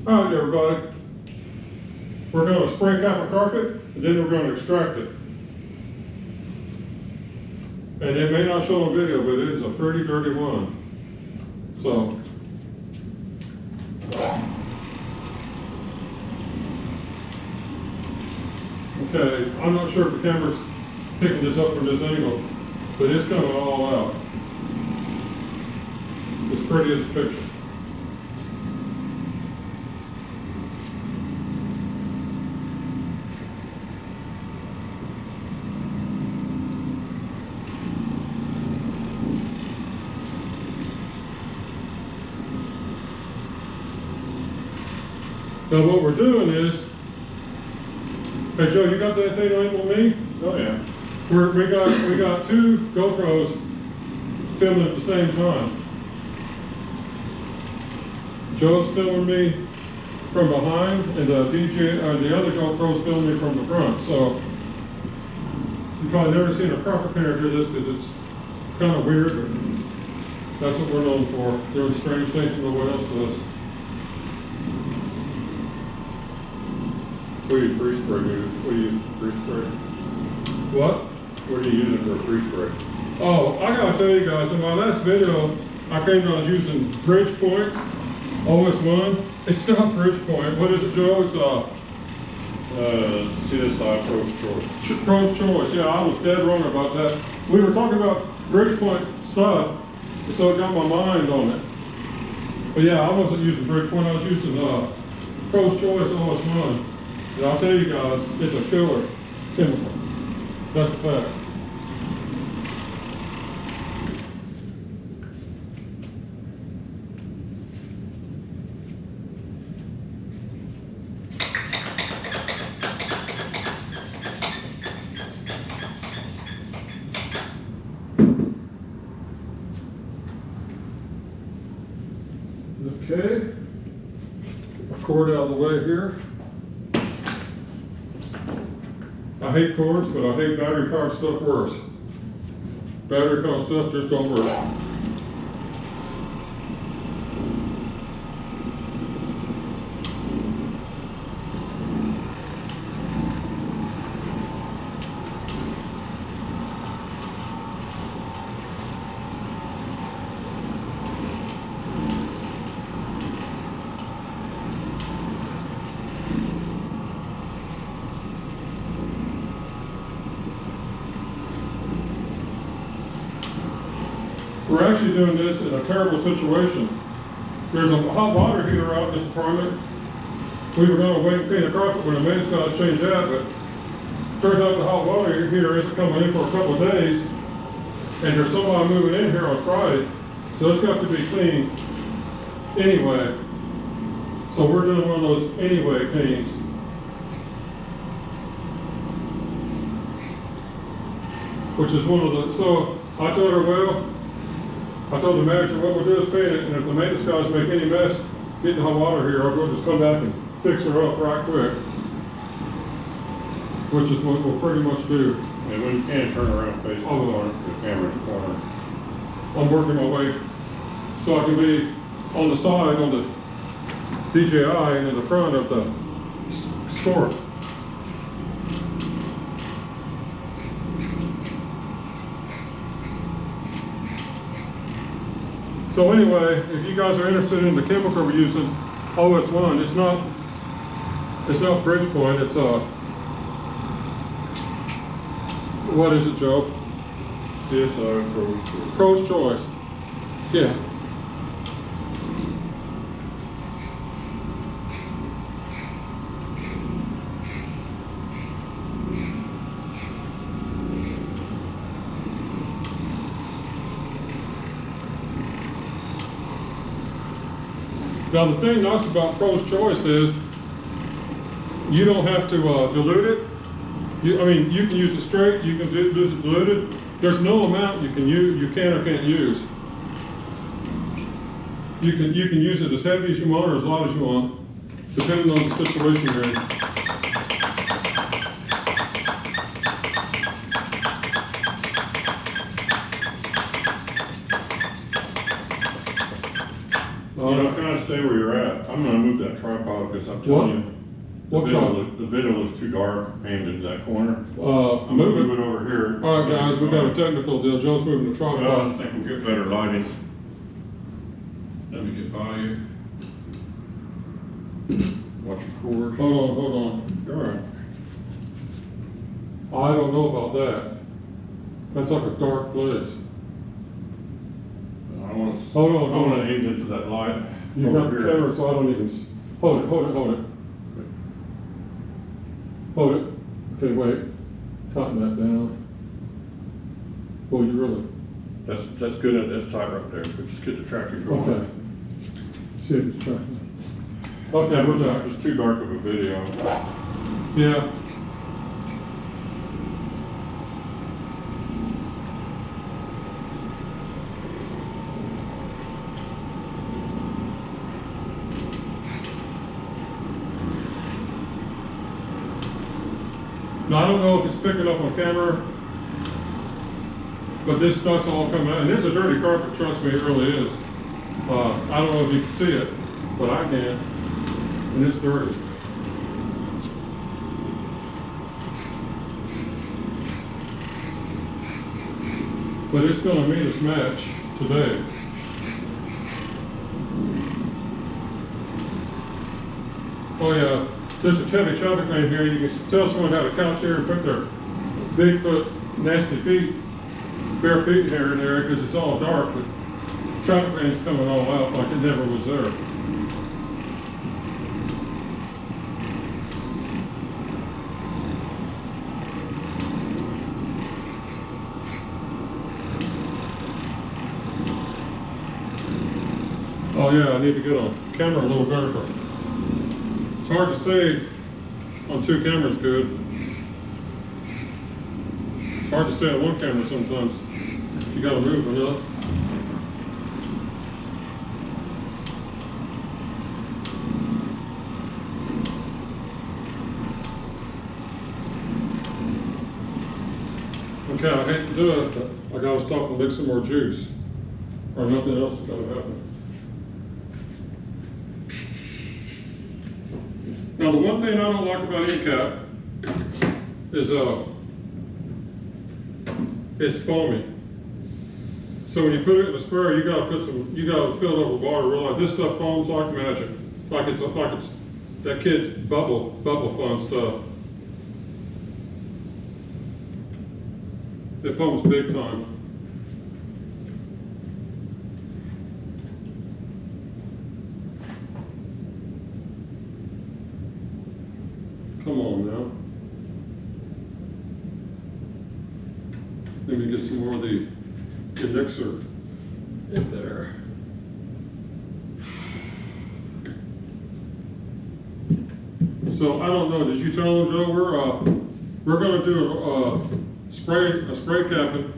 All right, everybody. We're going to spray cap a carpet, and then we're going to extract it. And it may not show on video, but it is a pretty dirty one. So, okay, I'm not sure if the camera's picking this up from this angle, but it's coming all out. As pretty as a picture. Now what we're doing is, hey Joe, you got that thing on me? Oh yeah. We got two GoPros filming at the same time. Joe's filming me from behind, and the other GoPro's filming me from the front. So you've probably never seen a carpet painter do this because it's kind of weird, but that's what we're known for. Doing strange things no one else does. What do you free spray do? What do you use for free spray? What? What are you using for a free spray? Oh, I gotta tell you guys, in my last video, I claimed I was using Bridgepoint OS1. It's not Bridgepoint. What is it, Joe? It's CSI Pro's Choice. Pro's Choice. Yeah, I was dead wrong about that. We were talking about Bridgepoint stuff, and so it got my mind on it. But yeah, I wasn't using Bridgepoint. I was using Pro's Choice OS1. And I'll tell you guys, it's a killer chemical. That's a fact. Okay, get my cord out of the way here. I hate cords, but I hate battery-powered stuff worse. Battery-powered stuff just don't work. We're actually doing this in a terrible situation. There's a hot water heater out in this apartment. We were going to wait and clean the carpet when the maintenance guys changed that, but turns out the hot water heater isn't coming in for a couple of days, and there's somebody moving in here on Friday, so it's got to be cleaned anyway. So we're doing one of those anyway cleans. Which is one of the, so I told her, well, I told the manager what we'll do is paint it, and if the maintenance guys make any mess getting hot water here, we'll just come back and fix her up right quick. Which is what we'll pretty much do. And when you can, turn around face the corner, the camera in the corner. I'm working my way so I can be on the side, on the DJI, and in the front of the store. So anyway, if you guys are interested in the chemical we're using, OS1, it's not Bridgepoint, it's what is it, Joe? CSI Pro's Choice. Pro's Choice. Yeah. Now the thing nice about Pro's Choice is you don't have to dilute it. I mean, you can use it straight, you can use it diluted. There's no amount you can use, you can or can't use. You can use it as heavy as you want or as light as you want, depending on the situation you're in. You know, kind of stay where you're at. I'm gonna move that tripod because I'm telling you. What tripod? The video looks too dark aimed into that corner. I'm Move gonna it. move it over here. All right, guys, we got a technical deal. Joe's moving the Well, I tripod. think we'll get better lighting. Let me get by you. Watch your cord. Hold on. All right. I don't know about that. That's like a dark place. I want to. Hold on, I hold want on. to aim into that light. You over got the here. camera, so I don't even, hold it. Hold it. Okay, wait. Tighten that down. Well, you really, That's good. That's tight right there. But just get the tracking going. okay. See if it's tracking. Okay, That we're was back. just too dark of a video. Yeah. Now, I don't know if it's picking up on camera, but this stuff's all coming out. And it's a dirty carpet, trust me, it really is. I don't know if you can see it, but I can. And it's dirty. But it's gonna meet its match today. Oh yeah, there's a heavy traffic lane here. You can tell someone had a couch here and put their Bigfoot nasty feet, bare feet here and there because it's all dark, but traffic lane's coming all out like it never was there. Oh yeah, I need to get on camera a little better. It's hard to stay on two cameras good. It's hard to stay on one camera sometimes. You gotta move enough. Okay, I hate to do it, but I gotta stop and make some more juice, or nothing else is gonna happen. Now, the one thing I don't like about ECAP is it's foamy. So when you put it in a sprayer, you gotta fill it over water. Realize this stuff foams like magic, like it's that kid's bubble fun stuff. It foams big time. Come on now. Let me get some more of the elixir in there. So I don't know, did you tell them, Joe, we're gonna do a spray capping.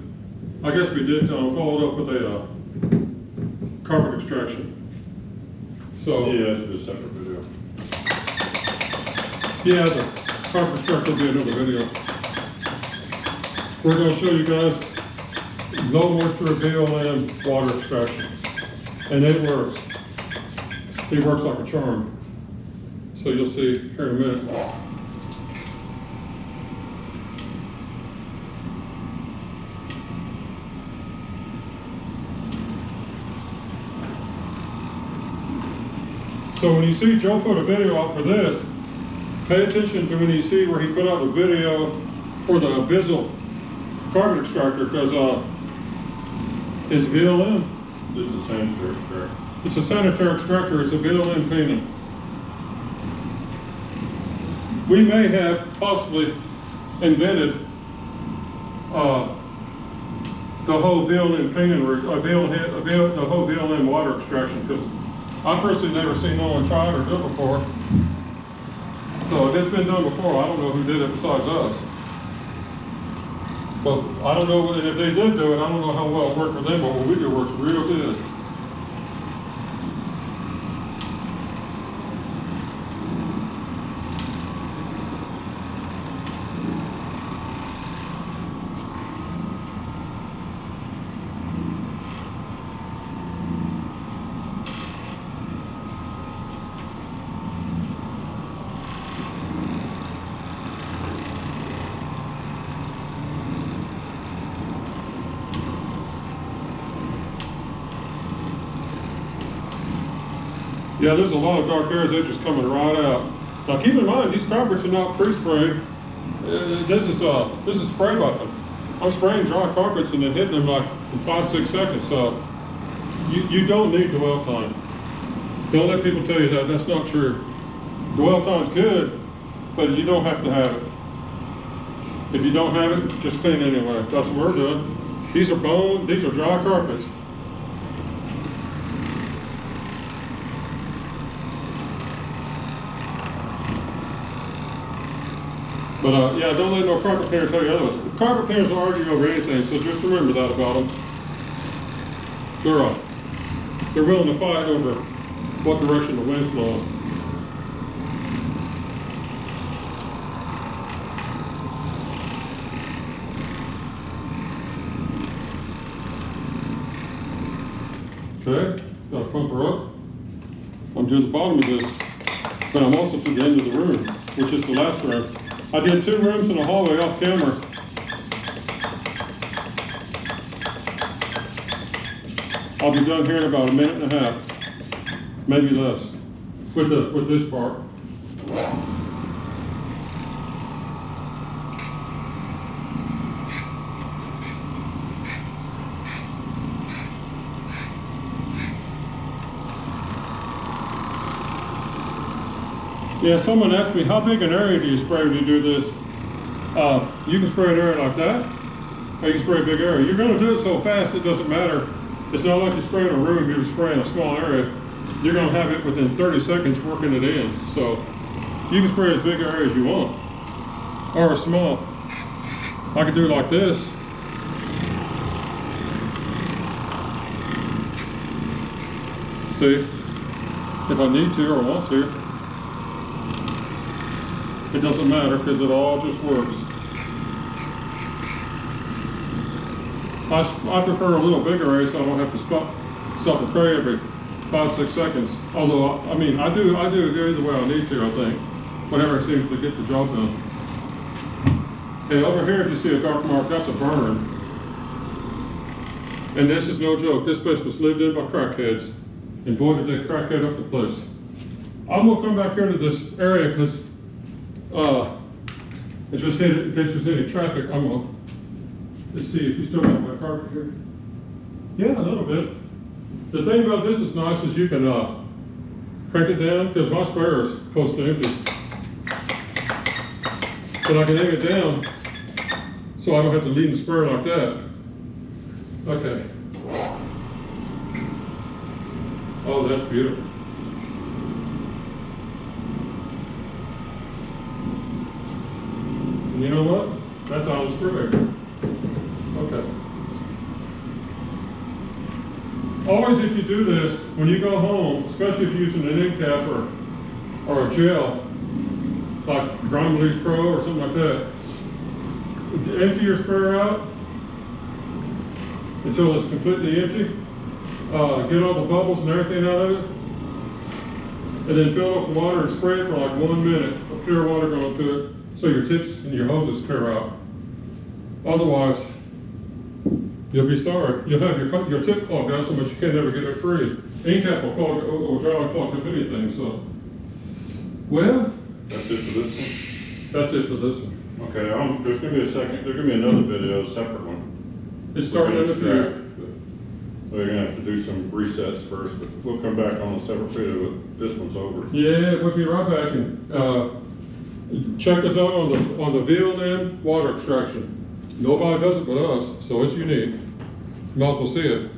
I guess we did tell them, followed up with a carpet extraction. So Yeah, it's a separate video. yeah, the carpet extractor will be another video. We're going to show you guys low moisture BLM water extraction. And it works. It works like a charm. So you'll see here in a minute. So when you see Joe put a video out for this, pay attention to when you see where he put out a video for the Bizzle carpet extractor, because it's VLN. It's a sanitary extractor. It's a sanitary extractor, it's a VLN painting. We may have possibly invented the whole VLN painting, the whole VLN water extraction, because I personally never seen no one try it or do it before. So if it's been done before, I don't know who did it besides us. But I don't know, and if they did do it, I don't know how well it worked for them, but what we do works real good. Yeah, there's a lot of dark areas that are just coming right out. Now keep in mind, these carpets are not pre-sprayed. This is spray button. I'm spraying dry carpets and then hitting them like in 5-6 seconds. So you don't need dwell time. Don't let people tell you that. That's not true. Dwell time's good, but you don't have to have it. If you don't have it, just clean anyway. That's what we're doing. These are bone, these are dry carpets. But yeah, don't let no carpet cleaner tell you otherwise. Carpet cleaners will argue over anything, so just remember that about them. They're willing to fight over what direction the wind's blowing. Okay, gotta pump her up. I'm to the bottom of this, but I'm also to the end of the room, which is the last room. I did 2 rooms in the hallway off camera. I'll be done here in about 1.5 minutes, maybe less, with this part. Yeah, someone asked me, how big an area do you spray when you do this? You can spray an area like that, or you can spray a big area. You're gonna do it so fast, it doesn't matter. It's not like you're spraying a room, you're spraying a small area. You're gonna have it within 30 seconds working it in. So you can spray as big an area as you want, or as small. I could do it like this. See, if I need to or want to. It doesn't matter because it all just works. I prefer a little bigger area so I don't have to stop and pray every 5-6 seconds. Although, I mean, I do it either way I need to, I think. Whatever seems to get the job done. Okay, over here if you see a dark mark, that's a burn. And this is no joke. This place was lived in by crackheads. And boy, did they crackhead up the place. I'm gonna come back here to this area because I just hit it in case there's any traffic. Let's see if you still got my carpet here. Yeah, a little bit. The thing about this is nice is you can crank it down because my sprayer is close to empty. But I can hang it down so I don't have to lean the sprayer like that. Okay. Oh, that's beautiful. And you know what? That's on the sprayer. Okay. Always if you do this, when you go home, especially if you're using an end cap or a gel, like Gromley's Pro or something like that, empty your sprayer out until it's completely empty. Get all the bubbles and everything out of it. And then fill up with water and spray it for like 1 minute of pure water going through it so your tips and your hoses clear out. Otherwise, you'll be sorry. You'll have your tip clogged out so much you can't ever get it free. Ink cap will dry and clog up anything, so. Well. That's it for this one? That's it for this one. Okay, there's gonna be a second, there's gonna be another video, a separate one. It's starting in the future. We're gonna have to do some resets first, but we'll come back on a separate video, but this one's over. Yeah, we'll be right back and check us out on the VLM water extraction. Nobody does it but us, so it's unique. You might as well see it.